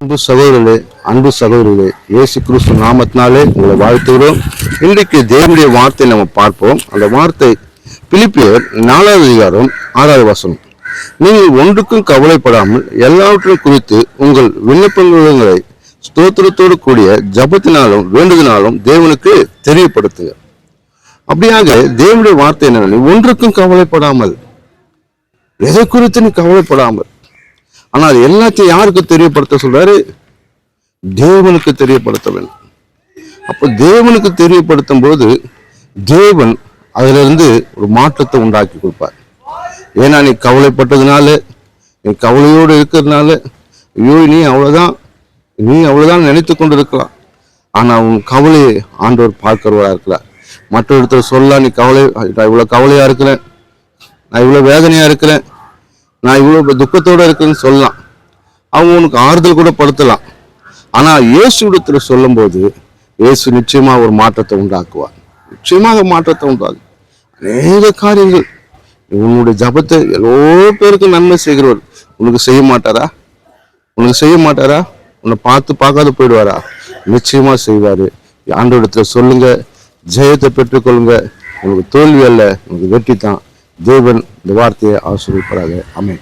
அன்பு சகோதரர்களே, அன்பு சகோதரிகளே, இயேசு கிறிஸ்து நாமத்தினாலே உங்களை வாழ்த்துகிறோம். இன்றைக்கு தேவனுடைய வார்த்தை நம்ம பார்ப்போம். அந்த வார்த்தை பிலிப்பியர் 4வது அதிகாரம் 6வது வசனம். நீங்கள் ஒன்றுக்கும் கவலைப்படாமல் எல்லாவற்றையும் குறித்து உங்கள் விண்ணப்பங்களை ஸ்தோத்திரத்தோடு கூடிய ஜபத்தினாலும் வேண்டுதனாலும் தேவனுக்கு தெரியப்படுத்துங்க. அப்படியாக தேவனுடைய வார்த்தை என்ன? ஒன்றுக்கும் கவலைப்படாமல், எதை குறித்து நீ கவலைப்படாமல். ஆனால் எல்லாத்தையும் யாருக்கு தெரியப்படுத்த சொல்றாரு? தேவனுக்கு தெரியப்படுத்த வேண்டும். அப்ப தேவனுக்கு தெரியப்படுத்தும் போது தேவன் அதுல இருந்து ஒரு மாற்றத்தை உண்டாக்கி கொடுப்பார். ஏன்னா நீ கவலைப்பட்டதுனால, நீ கவலையோடு இருக்கிறதுனால, ஐயோ நீ அவ்வளவுதான் நினைத்து கொண்டு இருக்கலாம். ஆனா உன் கவலையை ஆண்டவர் பார்க்கிறவரா இருக்கிறார். மற்ற இடத்துல சொல்லலாம், நீ நான் இவ்வளவு கவலையா இருக்கிறேன், நான் இவ்வளவு வேதனையா இருக்கிறேன், நான் இவ்வளவு துக்கத்தோட இருக்குன்னு சொல்லலாம். அவங்க உனக்கு ஆறுதல் கூட படுத்தலாம். ஆனா இயேசு இடத்துல சொல்லும் போது இயேசு நிச்சயமா ஒரு மாற்றத்தை உண்டாக்குவார். நிச்சயமாக மாற்றத்தை உண்டாகும். அநேக காரியங்கள் உன்னுடைய ஜபத்தை எவ்வளோ பேருக்கு நன்மை செய்கிறவர் உனக்கு செய்ய மாட்டாரா? உன்னை பார்க்காத போயிடுவாரா? நிச்சயமா செய்வாரு. ஆண்டவரிடத்துல சொல்லுங்க, ஜெயத்தை பெற்றுக்கொள்ளுங்க. உங்களுக்கு தோல்வி அல்ல, உங்களுக்கு வெற்றி தான். தேவன் இந்த வார்த்தையை ஆசீர்வதிப்பாராக. ஆமென்.